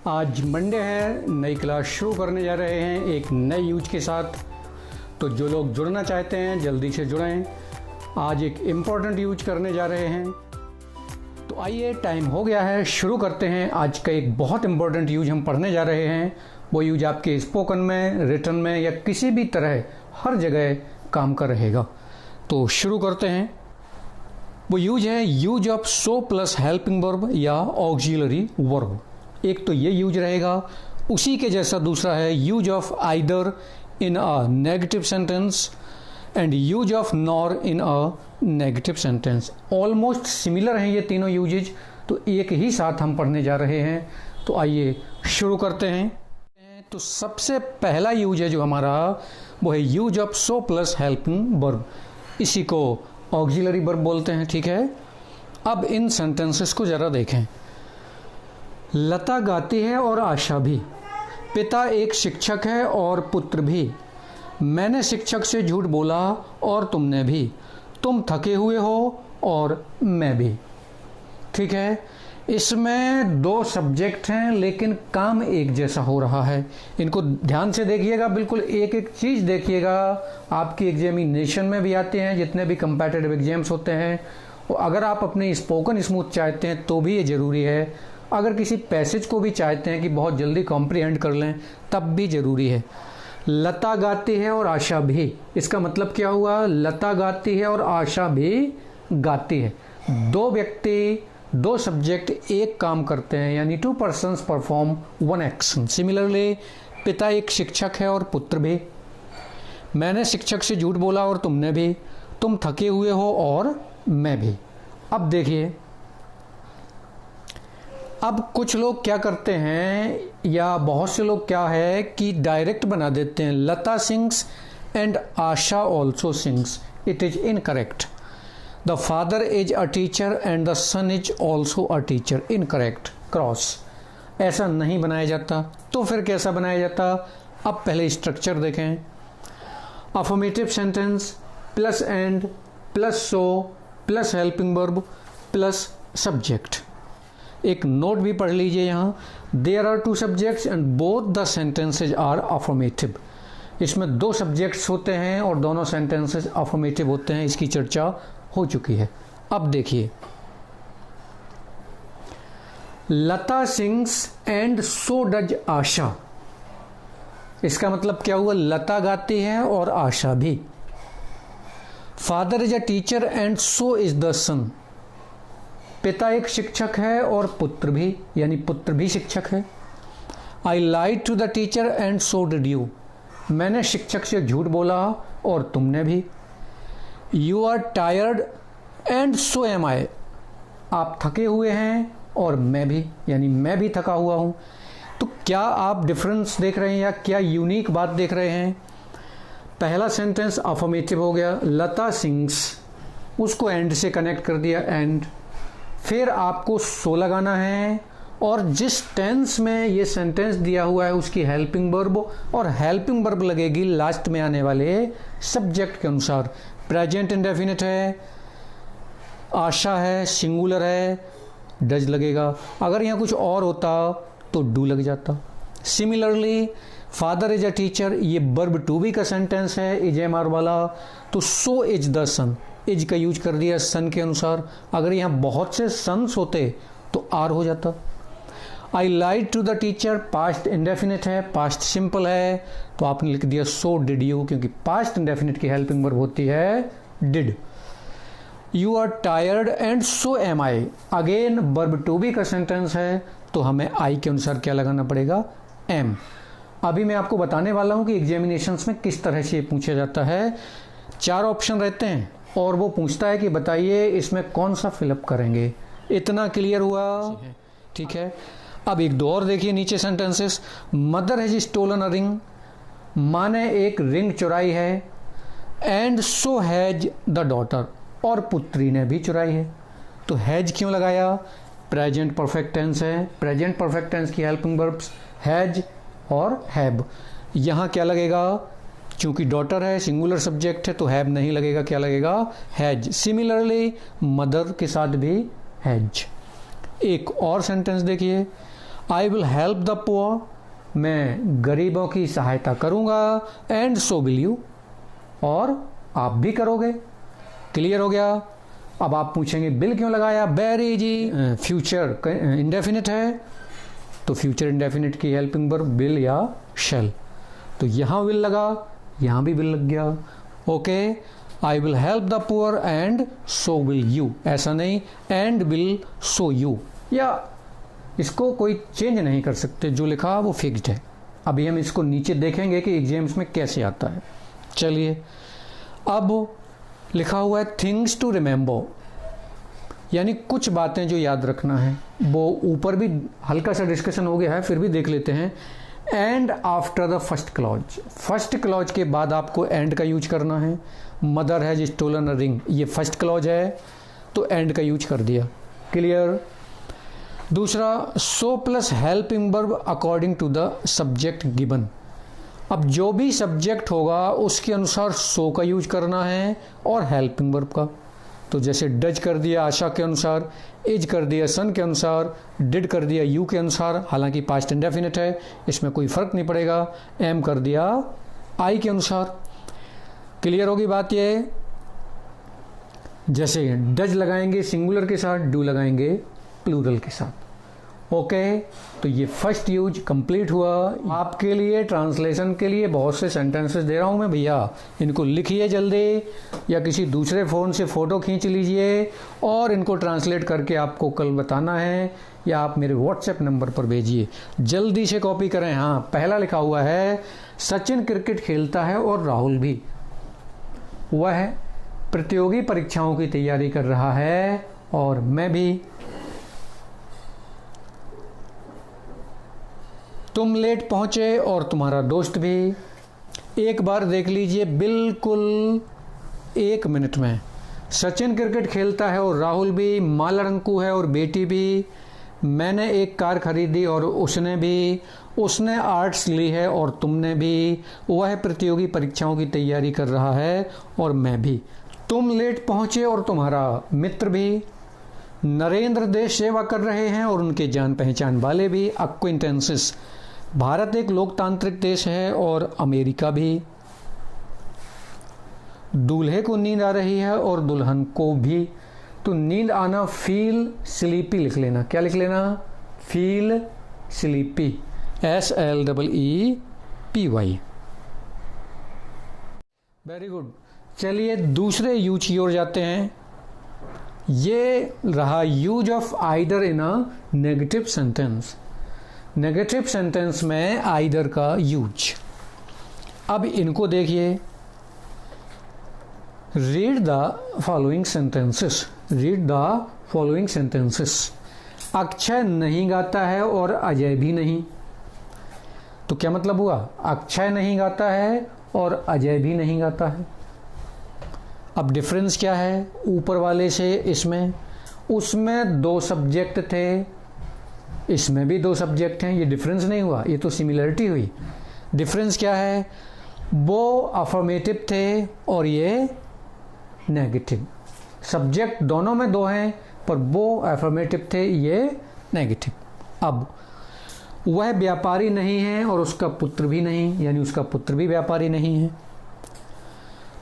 आज मंडे है, नई क्लास शुरू करने जा रहे हैं एक नए यूज के साथ। तो जो लोग जुड़ना चाहते हैं जल्दी से जुड़ें। आज एक इम्पॉर्टेंट यूज करने जा रहे हैं। तो आइए, टाइम हो गया है, शुरू करते हैं। आज का एक बहुत इम्पॉर्टेंट यूज हम पढ़ने जा रहे हैं। वो यूज आपके स्पोकन में, रिटन में या किसी भी तरह हर जगह काम कर रहेगा। तो शुरू करते हैं। वो यूज है use of so plus helping verb या ऑक्सिलरी वर्ब। एक तो ये यूज रहेगा। उसी के जैसा दूसरा है use of either in a negative sentence and use of nor in a negative sentence. Almost similar हैं ये तीनों यूजेज, तो एक ही साथ हम पढ़ने जा रहे हैं। तो आइए शुरू करते हैं। तो सबसे पहला यूज है जो हमारा, वो है use of so plus helping verb. इसी को ऑक्सिलरी वर्ब बोलते हैं, ठीक है। अब इन सेंटेंसेस को जरा देखें। लता गाती है और आशा भी। पिता एक शिक्षक है और पुत्र भी। मैंने शिक्षक से झूठ बोला और तुमने भी। तुम थके हुए हो और मैं भी। ठीक है। इसमें दो सब्जेक्ट हैं लेकिन काम एक जैसा हो रहा है। इनको ध्यान से देखिएगा, बिल्कुल एक एक चीज़ देखिएगा। आपकी एग्जामिनेशन में भी आते हैं, जितने भी कंपैटिटिव एग्जाम्स होते हैं। और अगर आप अपने स्पोकन स्मूथ चाहते हैं तो भी ये ज़रूरी है। अगर किसी पैसेज को भी चाहते हैं कि बहुत जल्दी कॉम्प्रिहेंड कर लें तब भी ज़रूरी है। लता गाती है और आशा भी, इसका मतलब क्या हुआ? लता गाती है और आशा भी गाती है। दो व्यक्ति, दो सब्जेक्ट एक काम करते हैं, यानी to persons perform one action. Similarly पिता एक शिक्षक है और पुत्र भी। मैंने शिक्षक से झूठ बोला और तुमने भी। तुम थके हुए हो और मैं भी। अब देखिए, अब कुछ लोग क्या करते हैं, या बहुत से लोग क्या है कि डायरेक्ट बना देते हैं, Lata sings and Asha also sings. It is incorrect. The father is a teacher and the son is also a teacher. Incorrect, cross. ऐसा नहीं बनाया जाता। तो फिर कैसा बनाया जाता? अब पहले स्ट्रक्चर देखें। Affirmative sentence plus and plus so plus helping verb plus subject. एक नोट भी पढ़ लीजिए यहाँ। There are two subjects and both the sentences are affirmative. इसमें दो सब्जेक्ट्स होते हैं और दोनों सेंटेंसेज अफर्मेटिव होते हैं। इसकी चर्चा हो चुकी है। अब देखिए, लता सिंग्स एंड सो डज आशा। इसका मतलब क्या हुआ? लता गाती है और आशा भी। Father is a teacher and so is the son. पिता एक शिक्षक है और पुत्र भी, यानी पुत्र भी शिक्षक है। I lied to the teacher and so did you. मैंने शिक्षक से झूठ बोला और तुमने भी। You are tired and so am I. आप थके हुए हैं और मैं भी, यानी मैं भी थका हुआ हूं। तो क्या आप डिफरेंस देख रहे हैं या क्या यूनिक बात देख रहे हैं? पहला सेंटेंस अफर्मेटिव हो गया, लता सिंग्स, उसको एंड से कनेक्ट कर दिया, एंड। फिर आपको सो लगाना है और जिस टेंस में ये सेंटेंस दिया हुआ है उसकी हेल्पिंग वर्ब, और हेल्पिंग वर्ब लगेगी लास्ट में आने वाले सब्जेक्ट के अनुसार। प्रेजेंट इंडेफिनिट है, आशा है, सिंगुलर है, डज लगेगा। अगर यहाँ कुछ और होता तो डू लग जाता। Similarly father is a teacher, ये वर्ब टू बी का सेंटेंस है, इज एम आर वाला, तो so is the son. Is का यूज कर दिया सन के अनुसार। अगर यहाँ बहुत से सन्स होते तो आर हो जाता। I lied to the teacher, past indefinite है, पास्ट सिंपल है, तो आपने लिख दिया सो डिड यू, क्योंकि पास्ट इंडेफिनिट की हेल्पिंग वर्ब होती है did. You are tired and so am I. Again verb to be का सेंटेंस है, तो हमें आई के अनुसार क्या लगाना पड़ेगा? एम। अभी मैं आपको बताने वाला हूं कि एग्जामिनेशंस में किस तरह से ये पूछा जाता है। 4 ऑप्शन रहते हैं और वो पूछता है कि बताइए इसमें कौन सा फिलअप करेंगे। इतना क्लियर हुआ? ठीक है। अब एक दो और देखिए नीचे sentences. Mother has stolen a ring. माँ ने एक रिंग चुराई है। And so has the daughter, और पुत्री ने भी चुराई है। तो हैज क्यों लगाया? प्रेजेंट परफेक्ट टेंस है। प्रेजेंट परफेक्ट टेंस की हेल्पिंग वर्ब्स हैज और हैव। यहाँ क्या लगेगा? चूंकि डॉटर है, सिंगुलर सब्जेक्ट है, तो हैव नहीं लगेगा। क्या लगेगा? हैज। सिमिलरली मदर के साथ भी हैज। एक और सेंटेंस देखिए। I will help the poor, मैं गरीबों की सहायता करूंगा, एंड सो विल यू, और आप भी करोगे। क्लियर हो गया। अब आप पूछेंगे बिल क्यों लगाया? वेरी इजी, फ्यूचर इंडेफिनिट है तो फ्यूचर इंडेफिनिट की हेल्पिंग वर्ब विल या शैल, तो यहां विल लगा, यहां भी विल लग गया। Okay, I will help the poor and so will you, ऐसा नहीं एंड विल सो यू, या इसको कोई चेंज नहीं कर सकते, जो लिखा वो फिक्स्ड है। अभी हम इसको नीचे देखेंगे कि एग्जाम्स में कैसे आता है। चलिए, अब लिखा हुआ है थिंग्स टू रिमेंबर, यानी कुछ बातें जो याद रखना है। वो ऊपर भी हल्का सा डिस्कशन हो गया है, फिर भी देख लेते हैं। And after the first clause, first clause के बाद आपको एंड का यूज करना है। Mother has stolen a ring, ये फर्स्ट क्लॉज है तो एंड का यूज कर दिया। क्लियर। दूसरा, so plus helping verb according to the subject given, अब जो भी सब्जेक्ट होगा उसके अनुसार सो का यूज करना है और हेल्पिंग वर्ब का। तो जैसे डज कर दिया आशा के अनुसार, इज कर दिया सन के अनुसार, डिड कर दिया यू के अनुसार, हालांकि पास्ट इंडेफिनिट है इसमें कोई फर्क नहीं पड़ेगा। एम कर दिया आई के अनुसार। क्लियर होगी बात ये। जैसे डज लगाएंगे सिंगुलर के साथ, डू लगाएंगे प्लूरल के साथ। ओके, तो ये फर्स्ट यूज कंप्लीट हुआ। आपके लिए ट्रांसलेशन के लिए बहुत से सेंटेंसेस दे रहा हूं मैं भैया, इनको लिखिए जल्दी, या किसी दूसरे फ़ोन से फ़ोटो खींच लीजिए और इनको ट्रांसलेट करके आपको कल बताना है, या आप मेरे व्हाट्सएप नंबर पर भेजिए। जल्दी से कॉपी करें। हाँ, पहला लिखा हुआ है सचिन क्रिकेट खेलता है और राहुल भी, वह प्रतियोगी परीक्षाओं की तैयारी कर रहा है और मैं भी। तुम लेट पहुंचे और तुम्हारा दोस्त भी। एक बार देख लीजिए बिल्कुल 1 मिनट में। सचिन क्रिकेट खेलता है और राहुल भी, माला रंकू है और बेटी भी, मैंने एक कार खरीदी और उसने भी, उसने आर्ट्स ली है और तुमने भी, वह प्रतियोगी परीक्षाओं की तैयारी कर रहा है और मैं भी। तुम लेट पहुंचे और तुम्हारा मित्र भी, नरेंद्र देश सेवा कर रहे हैं और उनके जान पहचान वाले भी, अक्विंटेंसेस। भारत एक लोकतांत्रिक देश है और अमेरिका भी। दूल्हे को नींद आ रही है और दुल्हन को भी। तो नींद आना फील स्लीपी लिख लेना। क्या लिख लेना? Feel sleepy, SLEEPY। Very good. चलिए दूसरे यूज की ओर जाते हैं। ये रहा use of either in a negative sentence. Negative sentence में आइदर का यूज। अब इनको देखिए। Read the following sentences. Read the following sentences. Akshay नहीं गाता है और अजय भी नहीं। तो क्या मतलब हुआ? अक्षय नहीं गाता है और अजय भी नहीं गाता है। अब डिफरेंस क्या है ऊपर वाले से इसमें? उसमें 2 सब्जेक्ट थे, इसमें भी 2 सब्जेक्ट हैं। ये डिफरेंस नहीं हुआ, ये तो सिमिलरिटी हुई। डिफरेंस क्या है? वो अफर्मेटिव थे और ये नेगेटिव। सब्जेक्ट दोनों में 2 हैं, पर वो अफर्मेटिव थे, ये नेगेटिव। अब वह व्यापारी नहीं है और उसका पुत्र भी नहीं, यानी उसका पुत्र भी व्यापारी नहीं है।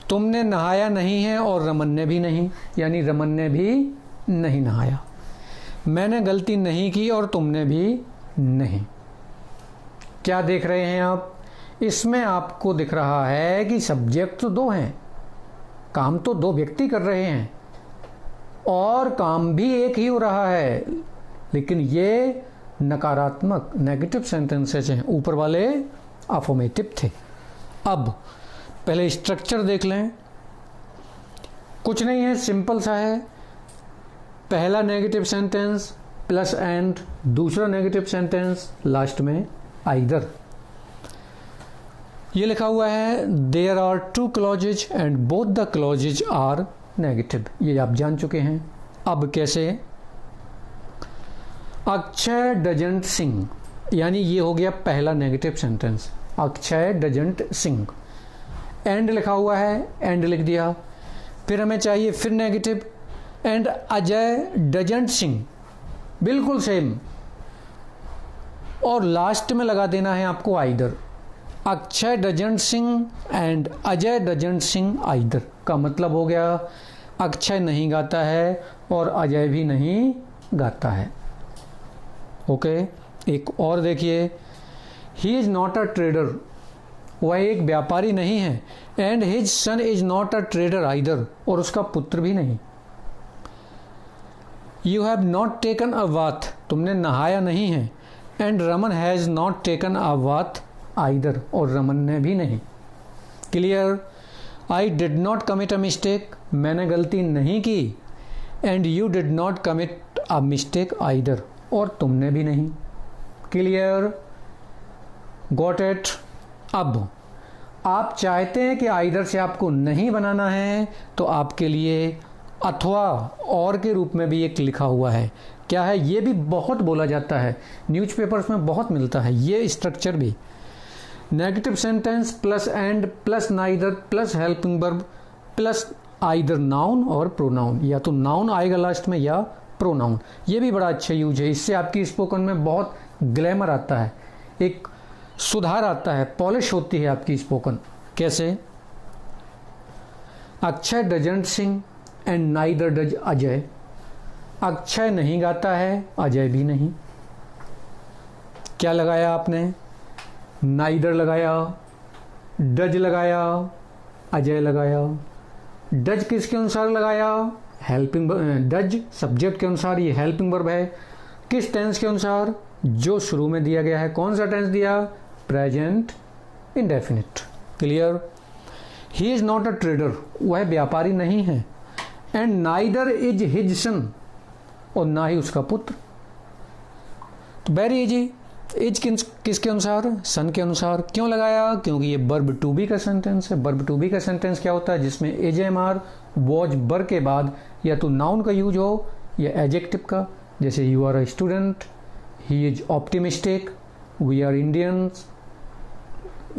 तुमने नहाया नहीं है और रमन ने भी नहीं, यानी रमन ने भी नहीं नहाया। मैंने गलती नहीं की और तुमने भी नहीं। क्या देख रहे हैं आप? इसमें आपको दिख रहा है कि सब्जेक्ट तो 2 हैं, काम तो 2 व्यक्ति कर रहे हैं और काम भी एक ही हो रहा है, लेकिन ये नकारात्मक नेगेटिव सेंटेंसेस हैं। ऊपर वाले अफर्मेटिव थे। अब पहले स्ट्रक्चर देख लें। कुछ नहीं है, सिंपल सा है। पहला नेगेटिव सेंटेंस प्लस एंड, दूसरा नेगेटिव सेंटेंस लास्ट में आइदर। ये लिखा हुआ है there are 2 clauses and both the clauses are negative. ये आप जान चुके हैं। अब कैसे? अक्षय डजंट सिंग, यानी ये हो गया पहला negative sentence. Akshay doesn't sing. And लिखा हुआ है, एंड लिख दिया। फिर हमें चाहिए फिर negative, and Ajay doesn't sing. बिल्कुल सेम। और लास्ट में लगा देना है आपको either. Akshay doesn't sing and Ajay doesn't sing either का मतलब हो गया अक्षय नहीं गाता है और अजय भी नहीं गाता है। ओके, एक और देखिए, ही इज नॉट अ ट्रेडर, वह एक व्यापारी नहीं है, and his son is not a trader either, और उसका पुत्र भी नहीं। You have not taken a bath, तुमने नहाया नहीं है, and Raman has not taken a bath either, और रमन ने भी नहीं। Clear? I did not commit a mistake, मैंने गलती नहीं की, and you did not commit a mistake either, और तुमने भी नहीं। क्लियर? Got it? अब आप चाहते हैं कि आइदर से आपको नहीं बनाना है, तो आपके लिए अथवा और के रूप में भी एक लिखा हुआ है। क्या है? ये भी बहुत बोला जाता है, न्यूज़पेपर्स में बहुत मिलता है ये स्ट्रक्चर भी। Negative sentence plus and plus neither plus helping verb plus either noun और प्रोनाउन, या तो नाउन आएगा लास्ट में या प्रोनाउन। ये भी बड़ा अच्छा यूज है, इससे आपकी स्पोकन में बहुत ग्लैमर आता है, एक सुधार आता है, पॉलिश होती है आपकी स्पोकन। कैसे? Akshay doesn't sing and neither does Ajay, Akshay नहीं गाता है, अजय भी नहीं। क्या लगाया आपने? नाइदर लगाया, डज लगाया, अजय लगाया। डज किसके अनुसार लगाया? हेल्पिंग। डज सब्जेक्ट के अनुसार, ये हेल्पिंग वर्ब है। किस टेंस के अनुसार? जो शुरू में दिया गया है। कौन सा टेंस दिया? Present indefinite. Clear? He is not a trader, वह व्यापारी नहीं है, and neither is his son, और ना ही उसका पुत्र। तो वेरी इजी। इज किसके अनुसार? सन के अनुसार। क्यों लगाया? क्योंकि ये वर्ब टू बी का सेंटेंस है। वर्ब टू बी का सेंटेंस क्या होता है? जिसमें एज एम आर वॉज बर के बाद या तो नाउन का यूज हो या एडजेक्टिव का, जैसे you are a student, he is optimistic, we are Indians,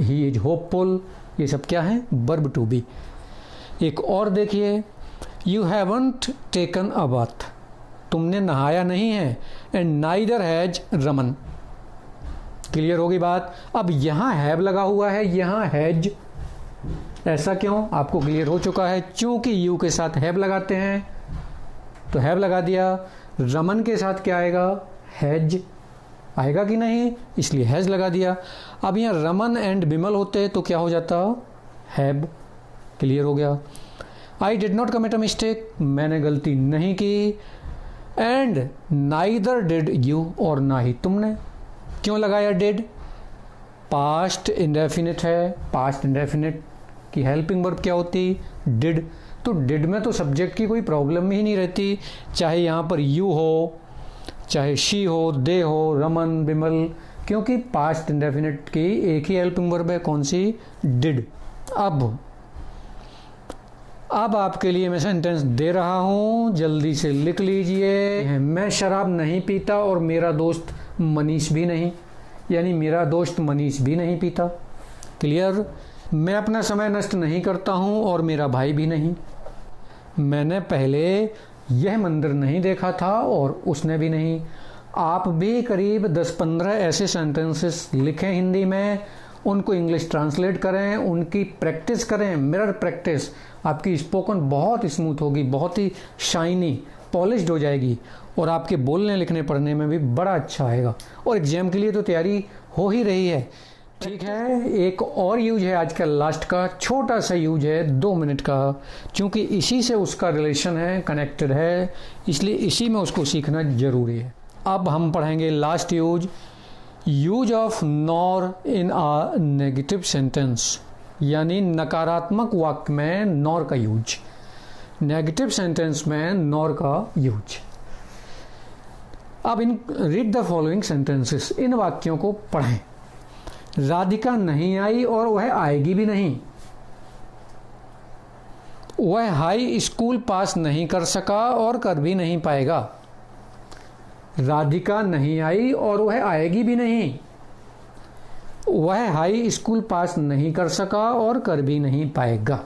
he is hopeful. ये सब क्या है? Verb to be. एक और देखिए, you haven't taken a bath, तुमने नहाया नहीं है, and neither has Raman. Clear होगी बात? अब यहां हैव लगा हुआ है, यहां हैज, ऐसा क्यों? आपको क्लियर हो चुका है, क्योंकि यू के साथ हैव लगाते हैं तो हैव लगा दिया। रमन के साथ क्या आएगा? हैज आएगा कि नहीं, इसलिए हैज लगा दिया। अब यहां रमन एंड बिमल होते तो क्या हो जाता? हैव। क्लियर हो गया? I did not commit a mistake, मैंने गलती नहीं की, एंड नाइदर डिड यू, और ना ही तुमने। क्यों लगाया डिड? पास्ट इंडेफिनिट है, पास्ट इंडेफिनिट की हेल्पिंग वर्ब क्या होती? डिड। तो डिड में तो सब्जेक्ट की कोई प्रॉब्लम ही नहीं रहती, चाहे यहां पर यू हो, चाहे शी हो, दे हो, रमन, बिमल, क्योंकि पास्ट इंडेफिनिट की एक ही हेल्पिंग वर्ब है, कौन सी? डिड। अब आपके लिए मैं सेंटेंस दे रहा हूं, जल्दी से लिख लीजिए। मैं शराब नहीं पीता और मेरा दोस्त मनीष भी नहीं, यानी मेरा दोस्त मनीष भी नहीं पीता। क्लियर? मैं अपना समय नष्ट नहीं करता हूं और मेरा भाई भी नहीं। मैंने पहले यह मंदिर नहीं देखा था और उसने भी नहीं। आप भी करीब 10-15 ऐसे सेंटेंसेस लिखें हिंदी में, उनको इंग्लिश ट्रांसलेट करें, उनकी प्रैक्टिस करें, मिरर प्रैक्टिस। आपकी स्पोकन बहुत स्मूथ होगी, बहुत ही शाइनी, पॉलिश्ड हो जाएगी, और आपके बोलने लिखने पढ़ने में भी बड़ा अच्छा आएगा, और एग्जाम के लिए तो तैयारी हो ही रही है। ठीक है, एक और यूज है आज का लास्ट का, छोटा सा यूज है 2 मिनट का, क्योंकि इसी से उसका रिलेशन है, कनेक्टेड है, इसलिए इसी में उसको सीखना जरूरी है। अब हम पढ़ेंगे last use, use of nor in a negative sentence, यानी नकारात्मक वाक्य में नॉर का यूज, नेगेटिव सेंटेंस में नॉर का यूज। अब रीड द फॉलोइंग सेंटेंसेस, इन वाक्यों को पढ़ें। राधिका नहीं आई और वह आएगी भी नहीं। वह हाई स्कूल पास नहीं कर सका और कर भी नहीं पाएगा। राधिका नहीं आई और वह आएगी भी नहीं। वह हाई स्कूल पास नहीं कर सका और कर भी नहीं पाएगा।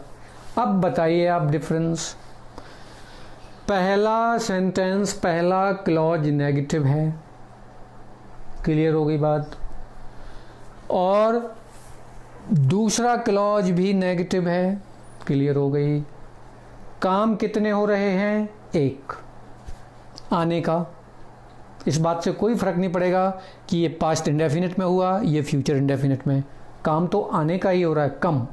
अब बताइए आप डिफरेंस। पहला सेंटेंस, पहला क्लॉज नेगेटिव है, क्लियर हो गई बात। और दूसरा क्लॉज भी नेगेटिव है, क्लियर हो गई। काम कितने हो रहे हैं? एक। आने का, इस बात से कोई फर्क नहीं पड़ेगा कि ये पास्ट इंडेफिनिट में हुआ, ये फ्यूचर इंडेफिनिट में, काम तो आने का ही हो रहा है, कम।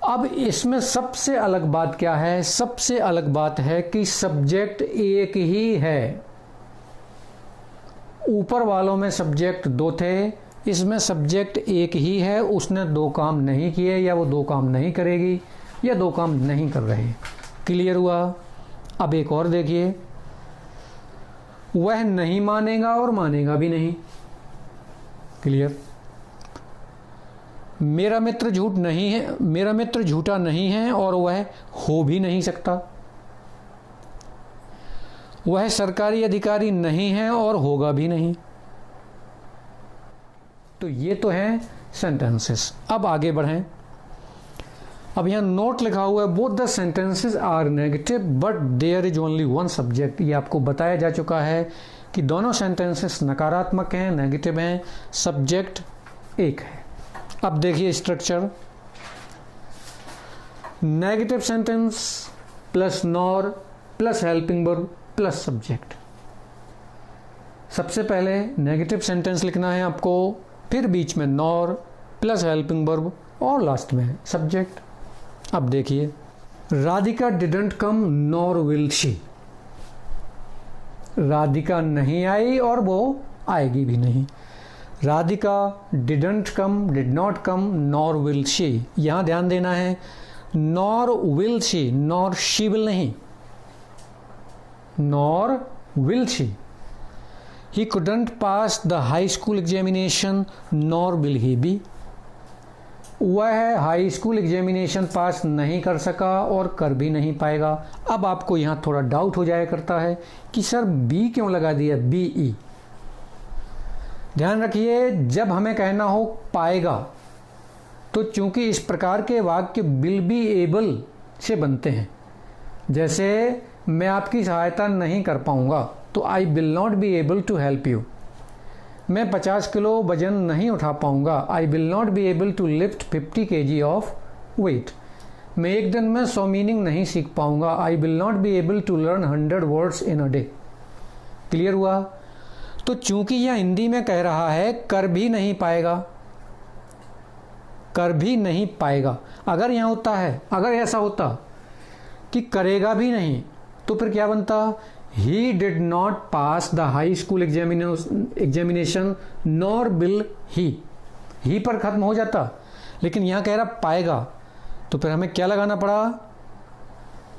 अब इसमें सबसे अलग बात क्या है? सबसे अलग बात है कि सब्जेक्ट एक ही है। ऊपर वालों में सब्जेक्ट दो थे, इसमें सब्जेक्ट एक ही है। उसने दो काम नहीं किए, या वो दो काम नहीं करेगी, या दो काम नहीं कर रहे। क्लियर हुआ? अब एक और देखिए, वह नहीं मानेगा और मानेगा भी नहीं। क्लियर? मेरा मित्र झूठ नहीं है, मेरा मित्र झूठा नहीं है और वह हो भी नहीं सकता। वह सरकारी अधिकारी नहीं है और होगा भी नहीं। तो ये तो हैं सेंटेंसेस। अब आगे बढ़ें। अब यहां नोट लिखा हुआ है, both the sentences are negative but there is only one subject. ये आपको बताया जा चुका है कि दोनों सेंटेंसेस नकारात्मक हैं, नेगेटिव हैं, सब्जेक्ट एक है। अब देखिए structure, negative sentence plus nor plus helping verb plus subject. सबसे पहले नेगेटिव सेंटेंस लिखना है आपको, फिर बीच में नॉर प्लस हेल्पिंग वर्ब और लास्ट में सब्जेक्ट। अब देखिए, Radhika didn't come nor will she. Radhika नहीं आई और वो आएगी भी नहीं। Radhika didn't come, did not come, nor will she. यहां ध्यान देना है, nor will she, nor she will नहीं, nor will she. He couldn't pass the high school examination, nor will he be. वह हाई स्कूल एग्जामिनेशन पास नहीं कर सका और कर भी नहीं पाएगा। अब आपको यहां थोड़ा डाउट हो जाया करता है कि सर बी क्यों लगा दिया, बी ई। ध्यान रखिए, जब हमें कहना हो पाएगा, तो चूंकि इस प्रकार के वाक्य विल बी एबल से बनते हैं, जैसे मैं आपकी सहायता नहीं कर पाऊंगा, तो I will not be able to help you. मैं 50 किलो वजन नहीं उठा पाऊंगा, I will not be able to lift 50 kg of weight. मैं एक दिन में 100 मीनिंग नहीं सीख पाऊंगा, I will not be able to learn 100 words in a day. Clear हुआ? तो चूंकि यह हिंदी में कह रहा है कर भी नहीं पाएगा, कर भी नहीं पाएगा। अगर यहां होता है, अगर ऐसा होता कि करेगा भी नहीं, तो फिर क्या बनता? He did not pass the high school examination nor will he। ही पर खत्म हो जाता, लेकिन यहां कह रहा पाएगा, तो फिर हमें क्या लगाना पड़ा?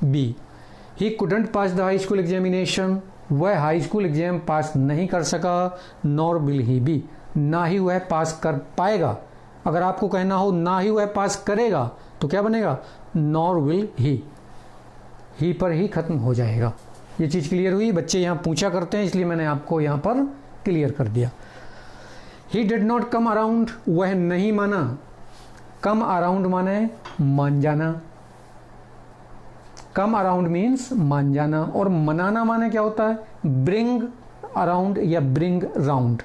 B. He couldn't pass the high school examination, वह हाई स्कूल एग्जाम पास नहीं कर सका, nor will he be, ना ही वह पास कर पाएगा। अगर आपको कहना हो ना ही वह पास करेगा, तो क्या बनेगा? nor will he। ही पर ही खत्म हो जाएगा। ये चीज क्लियर हुई? बच्चे यहां पूछा करते हैं, इसलिए मैंने आपको यहां पर क्लियर कर दिया। ही डिड नॉट कम अराउंड, वह नहीं माना। कम अराउंड माने मान जाना, कम अराउंड मीन्स मान जाना, और मनाना माने क्या होता है? ब्रिंग अराउंड या ब्रिंग राउंड।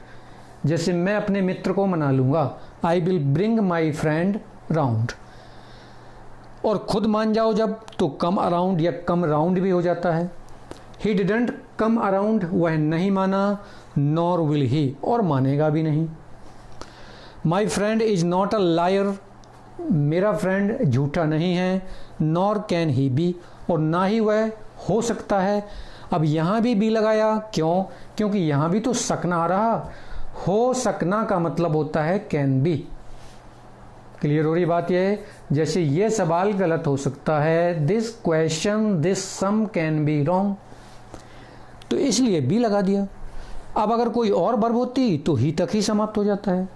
जैसे मैं अपने मित्र को मना लूंगा, I will bring my friend round. और खुद मान जाओ जब, तो कम अराउंड या कम राउंड भी हो जाता है। ही डिडंट कम अराउंड, वह नहीं माना, नॉर विल ही, और मानेगा भी नहीं। My friend is not a liar, मेरा फ्रेंड झूठा नहीं है, नॉर कैन ही बी, और ना ही वह हो सकता है। अब यहां भी बी लगाया, क्यों? क्योंकि यहां भी तो सकना आ रहा, हो सकना का मतलब होता है कैन बी। क्लियर हो रही बात? ये जैसे ये सवाल गलत हो सकता है, this question, this sum can be wrong, तो इसलिए बी लगा दिया। अब अगर कोई और वर्ब होती तो ही तक ही समाप्त हो जाता है।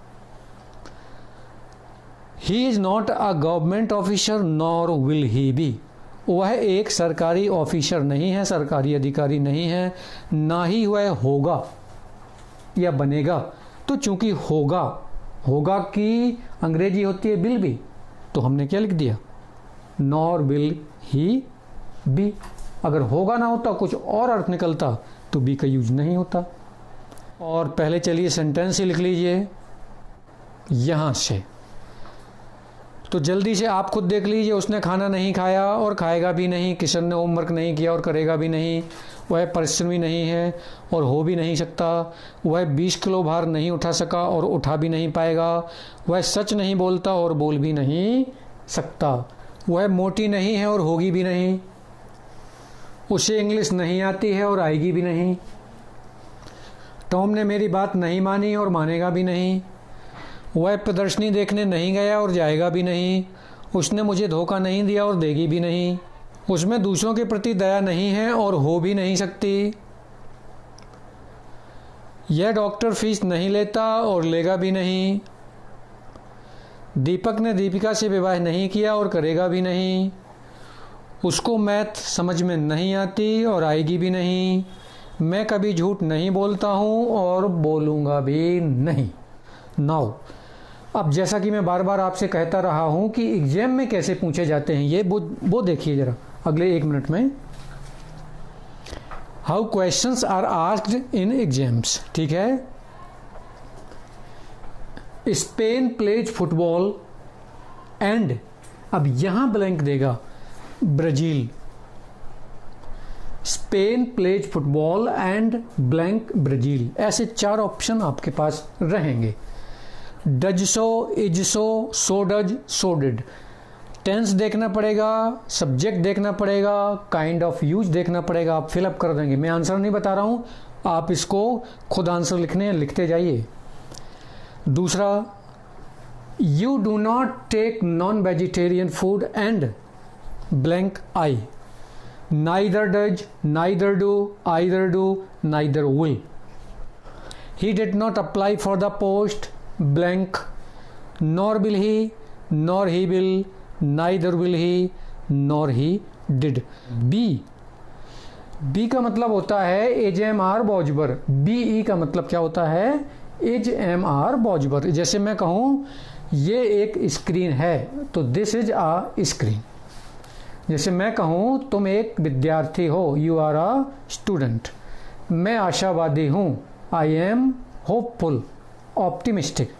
He is not a government officer nor will he be, वह एक सरकारी ऑफिसर नहीं है, सरकारी अधिकारी नहीं है, ना ही वह होगा या बनेगा। तो चूंकि होगा, होगा की अंग्रेजी होती है विल बी, तो हमने क्या लिख दिया? Nor will he be. अगर होगा ना होता, कुछ और अर्थ निकलता, तो बी का यूज नहीं होता। और पहले चलिए सेंटेंस ही लिख लीजिए यहाँ से। तो जल्दी से आप खुद देख लीजिए, उसने खाना नहीं खाया और खाएगा भी नहीं, किशन ने होमवर्क नहीं किया और करेगा भी नहीं, वह परिश्रमी नहीं है और हो भी नहीं सकता, वह 20 किलो भार नहीं उठा सका और उठा भी नहीं पाएगा, वह सच नहीं बोलता और बोल भी नहीं सकता, वह मोटी नहीं है और होगी भी नहीं, उसे इंग्लिश नहीं आती है और आएगी भी नहीं, टॉम ने मेरी बात नहीं मानी और मानेगा भी नहीं, वह प्रदर्शनी देखने नहीं गया और जाएगा भी नहीं, उसने मुझे धोखा नहीं दिया और देगी भी नहीं, उसमें दूसरों के प्रति दया नहीं है और हो भी नहीं सकती, यह डॉक्टर फीस नहीं लेता और लेगा भी नहीं, दीपक ने दीपिका से विवाह नहीं किया और करेगा भी नहीं, उसको मैथ समझ में नहीं आती और आएगी भी नहीं, मैं कभी झूठ नहीं बोलता हूँ और बोलूँगा भी नहीं। नाउ अब जैसा कि मैं बार बार आपसे कहता रहा हूँ कि एग्जाम में कैसे पूछे जाते हैं, ये वो देखिए जरा अगले 1 मिनट में। How questions are asked in exams, ठीक है। स्पेन प्लेज फुटबॉल एंड, अब यहां ब्लैंक देगा Brazil, Spain plays football and blank Brazil, ऐसे 4 ऑप्शन आपके पास रहेंगे। Does so, is so does, so did, tense देखना पड़ेगा, सब्जेक्ट देखना पड़ेगा, काइंड ऑफ यूज देखना पड़ेगा, आप फिलअप कर देंगे। मैं आंसर नहीं बता रहा हूं, आप इसको खुद आंसर लिखते जाइए। दूसरा, you do not take non vegetarian food and blank I, neither does, neither do, either do, neither will, he did not apply for the post blank, nor will he, nor he will, neither will he, nor he did. B का मतलब होता है is am are बॉजबर, be का मतलब क्या होता है, एज एम आर बॉजबर। जैसे मैं कहूँ ये एक स्क्रीन है तो दिस इज अ स्क्रीन, जैसे मैं कहूँ तुम एक विद्यार्थी हो, यू आर अ स्टूडेंट, मैं आशावादी हूँ, I am hopeful, optimistic.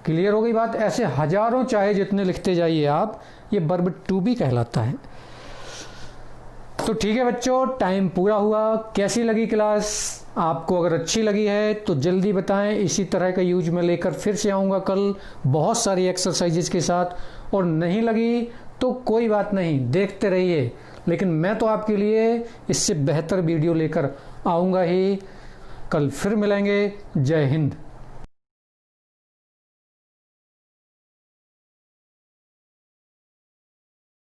Clear हो गई बात। ऐसे हजारों चाहे जितने लिखते जाइए आप, ये वर्ब टू बी कहलाता है। तो ठीक है बच्चों, टाइम पूरा हुआ। कैसी लगी क्लास आपको? अगर अच्छी लगी है तो जल्दी बताएं, इसी तरह का यूज में लेकर फिर से आऊँगा कल बहुत सारी एक्सरसाइजेज के साथ। और नहीं लगी तो कोई बात नहीं, देखते रहिए, लेकिन मैं तो आपके लिए इससे बेहतर वीडियो लेकर आऊँगा ही। कल फिर मिलेंगे। जय हिंद।